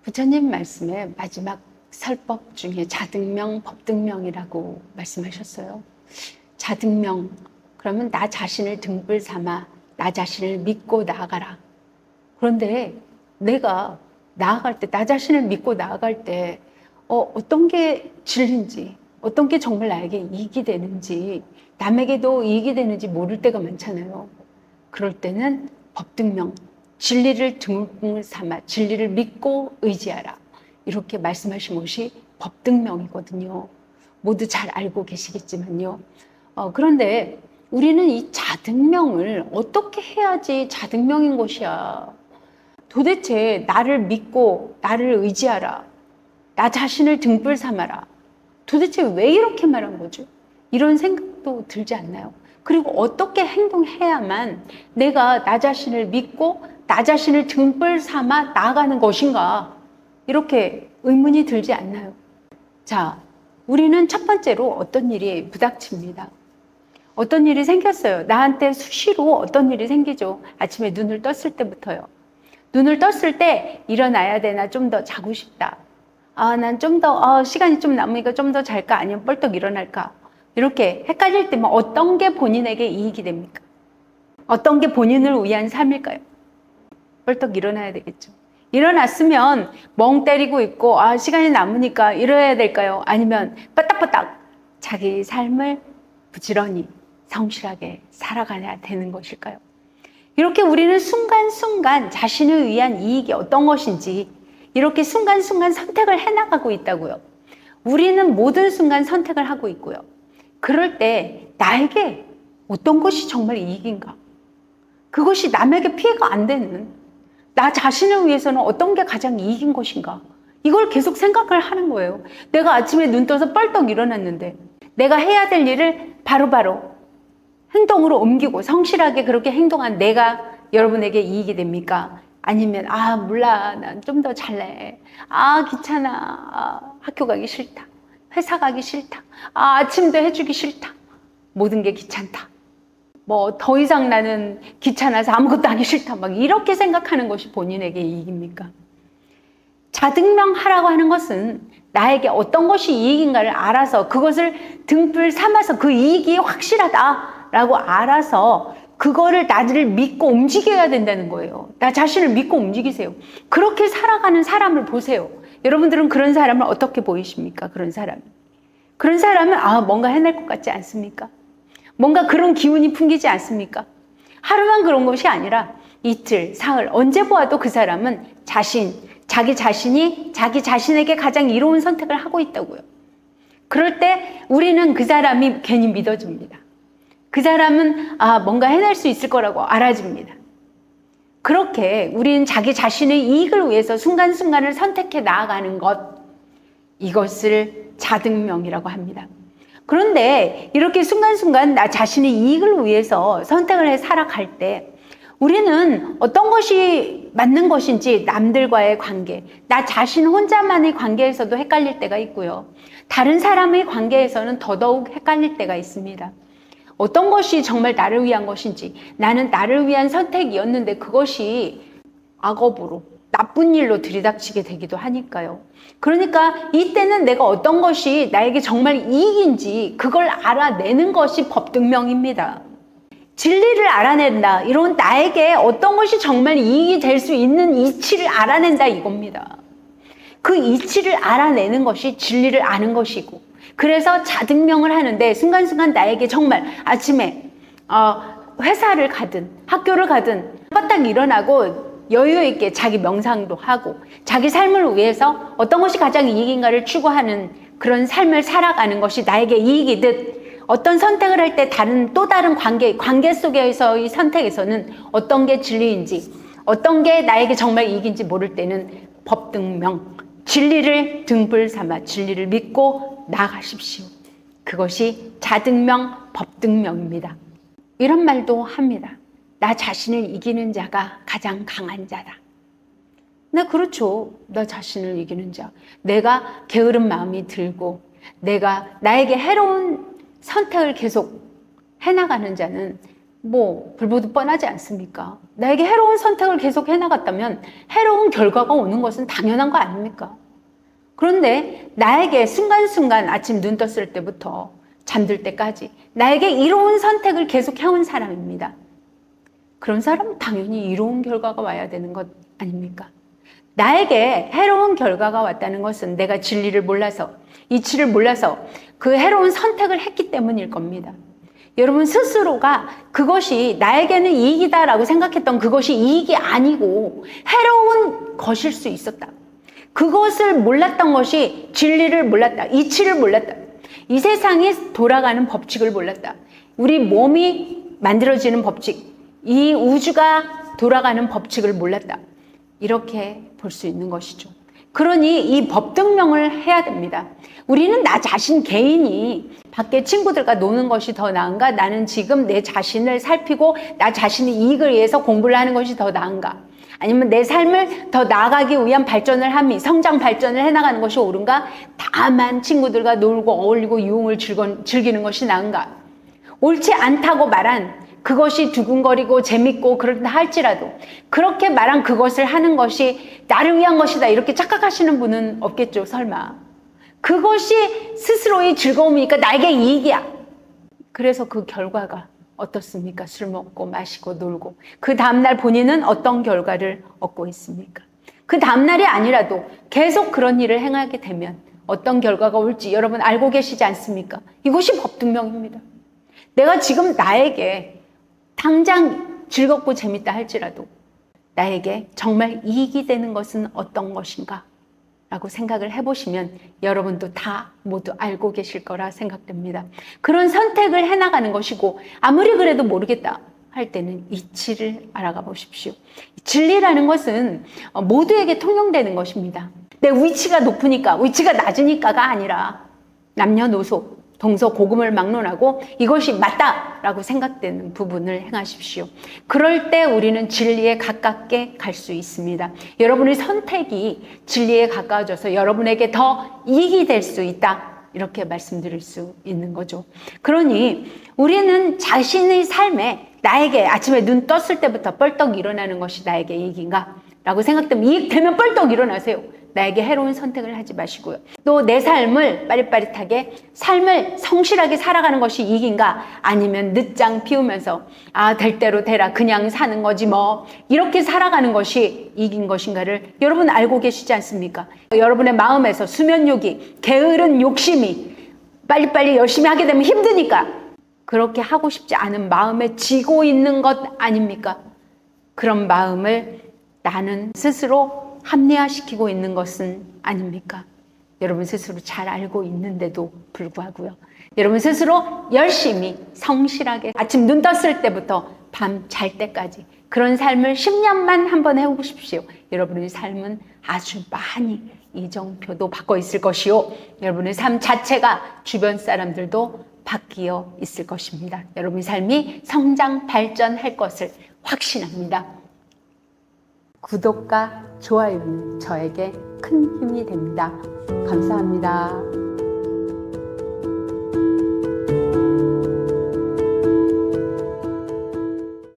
부처님 말씀에 마지막 설법 중에 자등명, 법등명이라고 말씀하셨어요. 자등명, 그러면 나 자신을 등불 삼아 나 자신을 믿고 나아가라. 그런데 내가 나아갈 때, 나 자신을 믿고 나아갈 때 어떤 게 진리인지, 어떤 게 정말 나에게 이익이 되는지, 남에게도 이익이 되는지 모를 때가 많잖아요. 그럴 때는 법등명, 진리를 등불 삼아 진리를 믿고 의지하라. 이렇게 말씀하신 것이 법등명이거든요. 모두 잘 알고 계시겠지만요. 그런데 우리는 이 자등명을 어떻게 해야지 자등명인 것이야. 도대체 나를 믿고 나를 의지하라. 나 자신을 등불 삼아라. 도대체 왜 이렇게 말한 거죠? 이런 생각도 들지 않나요? 그리고 어떻게 행동해야만 내가 나 자신을 믿고 나 자신을 등불 삼아 나아가는 것인가? 이렇게 의문이 들지 않나요? 자, 우리는 첫 번째로 어떤 일이 부닥칩니다. 어떤 일이 생겼어요. 나한테 수시로 어떤 일이 생기죠. 아침에 눈을 떴을 때부터요. 눈을 떴을 때 일어나야 되나, 좀 더 자고 싶다. 난 좀 더 시간이 좀 남으니까 좀 더 잘까, 아니면 벌떡 일어날까. 이렇게 헷갈릴 때면 어떤 게 본인에게 이익이 됩니까? 어떤 게 본인을 위한 삶일까요? 벌떡 일어나야 되겠죠. 일어났으면 멍 때리고 있고 시간이 남으니까 일어나야 될까요? 아니면 빠딱빠딱 자기 삶을 부지런히 성실하게 살아가야 되는 것일까요? 이렇게 우리는 순간순간 자신을 위한 이익이 어떤 것인지 이렇게 순간순간 선택을 해나가고 있다고요. 우리는 모든 순간 선택을 하고 있고요. 그럴 때 나에게 어떤 것이 정말 이익인가? 그것이 남에게 피해가 안 되는, 나 자신을 위해서는 어떤 게 가장 이익인 것인가? 이걸 계속 생각을 하는 거예요. 내가 아침에 눈 떠서 벌떡 일어났는데 내가 해야 될 일을 바로바로 행동으로 옮기고 성실하게 그렇게 행동한 내가 여러분에게 이익이 됩니까? 아니면 몰라, 난 좀 더 잘래, 귀찮아, 학교 가기 싫다, 회사 가기 싫다, 아침도 해주기 싫다, 모든 게 귀찮다, 더 이상 나는 귀찮아서 아무것도 하기 싫다, 막 이렇게 생각하는 것이 본인에게 이익입니까? 자등명하라고 하는 것은 나에게 어떤 것이 이익인가를 알아서 그것을 등불 삼아서 그 이익이 확실하다라고 알아서 그거를 나를 믿고 움직여야 된다는 거예요. 나 자신을 믿고 움직이세요. 그렇게 살아가는 사람을 보세요. 여러분들은 그런 사람을 어떻게 보이십니까? 그런 사람은 뭔가 해낼 것 같지 않습니까? 뭔가 그런 기운이 풍기지 않습니까? 하루만 그런 것이 아니라 이틀, 사흘, 언제 보아도 그 사람은 자기 자신이 자기 자신에게 가장 이로운 선택을 하고 있다고요. 그럴 때 우리는 그 사람이 괜히 믿어줍니다. 그 사람은 뭔가 해낼 수 있을 거라고 알아줍니다. 그렇게 우리는 자기 자신의 이익을 위해서 순간순간을 선택해 나아가는 것, 이것을 자등명이라고 합니다. 그런데 이렇게 순간순간 나 자신의 이익을 위해서 선택을 해 살아갈 때 우리는 어떤 것이 맞는 것인지 남들과의 관계, 나 자신 혼자만의 관계에서도 헷갈릴 때가 있고요. 다른 사람의 관계에서는 더더욱 헷갈릴 때가 있습니다. 어떤 것이 정말 나를 위한 것인지, 나는 나를 위한 선택이었는데 그것이 악업으로, 나쁜 일로 들이닥치게 되기도 하니까요. 그러니까 이때는 내가 어떤 것이 나에게 정말 이익인지 그걸 알아내는 것이 법등명입니다. 진리를 알아낸다. 이런 나에게 어떤 것이 정말 이익이 될 수 있는 이치를 알아낸다 이겁니다. 그 이치를 알아내는 것이 진리를 아는 것이고, 그래서 자등명을 하는데 순간순간 나에게 정말 아침에 회사를 가든 학교를 가든 빠딱 일어나고 여유 있게 자기 명상도 하고 자기 삶을 위해서 어떤 것이 가장 이익인가를 추구하는 그런 삶을 살아가는 것이 나에게 이익이듯, 어떤 선택을 할 때 또 다른 관계 속에서의 선택에서는 어떤 게 진리인지, 어떤 게 나에게 정말 이익인지 모를 때는 법등명, 진리를 등불 삼아 진리를 믿고 나아가십시오. 그것이 자등명, 법등명입니다. 이런 말도 합니다. 나 자신을 이기는 자가 가장 강한 자다. 네, 그렇죠. 나 자신을 이기는 자. 내가 게으른 마음이 들고 내가 나에게 해로운 선택을 계속 해나가는 자는 불보듯 뻔하지 않습니까? 나에게 해로운 선택을 계속 해나갔다면 해로운 결과가 오는 것은 당연한 거 아닙니까? 그런데 나에게 순간순간 아침 눈 떴을 때부터 잠들 때까지 나에게 이로운 선택을 계속 해온 사람입니다. 그런 사람은 당연히 이로운 결과가 와야 되는 것 아닙니까? 나에게 해로운 결과가 왔다는 것은 내가 진리를 몰라서, 이치를 몰라서 그 해로운 선택을 했기 때문일 겁니다. 여러분 스스로가 그것이 나에게는 이익이다라고 생각했던 그것이 이익이 아니고 해로운 것일 수 있었다. 그것을 몰랐던 것이 진리를 몰랐다. 이치를 몰랐다. 이 세상이 돌아가는 법칙을 몰랐다. 우리 몸이 만들어지는 법칙, 이 우주가 돌아가는 법칙을 몰랐다. 이렇게 볼 수 있는 것이죠. 그러니 이 법등명을 해야 됩니다. 우리는 나 자신 개인이 밖에 친구들과 노는 것이 더 나은가? 나는 지금 내 자신을 살피고 나 자신의 이익을 위해서 공부를 하는 것이 더 나은가? 아니면 내 삶을 더 나아가기 위한 발전을 함이 성장 발전을 해나가는 것이 옳은가? 다만 친구들과 놀고 어울리고 유흥을 즐기는 것이 나은가? 옳지 않다고 말한 그것이 두근거리고 재밌고 그렇다 할지라도 그렇게 말한 그것을 하는 것이 나를 위한 것이다 이렇게 착각하시는 분은 없겠죠, 설마. 그것이 스스로의 즐거움이니까 나에게 이익이야. 그래서 그 결과가 어떻습니까? 술 먹고 마시고 놀고 그 다음날 본인은 어떤 결과를 얻고 있습니까? 그 다음날이 아니라도 계속 그런 일을 행하게 되면 어떤 결과가 올지 여러분 알고 계시지 않습니까? 이것이 법등명입니다. 내가 지금 나에게 당장 즐겁고 재밌다 할지라도 나에게 정말 이익이 되는 것은 어떤 것인가? 라고 생각을 해보시면 여러분도 다 모두 알고 계실 거라 생각됩니다. 그런 선택을 해나가는 것이고 아무리 그래도 모르겠다 할 때는 이치를 알아가 보십시오. 진리라는 것은 모두에게 통용되는 것입니다. 내 위치가 높으니까 위치가 낮으니까가 아니라 남녀노소 동서고금을 막론하고 이것이 맞다라고 생각되는 부분을 행하십시오. 그럴 때 우리는 진리에 가깝게 갈 수 있습니다. 여러분의 선택이 진리에 가까워져서 여러분에게 더 이익이 될 수 있다. 이렇게 말씀드릴 수 있는 거죠. 그러니 우리는 자신의 삶에 나에게 아침에 눈 떴을 때부터 뻘떡 일어나는 것이 나에게 이익인가? 라고 생각되면 이익되면 뻘떡 일어나세요. 나에게 해로운 선택을 하지 마시고요. 또 내 삶을 빠릿빠릿하게 삶을 성실하게 살아가는 것이 이익인가? 아니면 늦장 피우면서 될 대로 되라 그냥 사는 거지 뭐 이렇게 살아가는 것이 이익인 것인가를 여러분 알고 계시지 않습니까? 여러분의 마음에서 수면욕이 게으른 욕심이 빨리빨리 열심히 하게 되면 힘드니까 그렇게 하고 싶지 않은 마음에 지고 있는 것 아닙니까? 그런 마음을 나는 스스로 합리화시키고 있는 것은 아닙니까? 여러분 스스로 잘 알고 있는데도 불구하고요. 여러분 스스로 열심히 성실하게 아침 눈 떴을 때부터 밤 잘 때까지 그런 삶을 10년만 한번 해보십시오. 여러분의 삶은 아주 많이 이정표도 바꿔 있을 것이요. 여러분의 삶 자체가 주변 사람들도 바뀌어 있을 것입니다. 여러분의 삶이 성장 발전할 것을 확신합니다. 구독과 좋아요는 저에게 큰 힘이 됩니다. 감사합니다.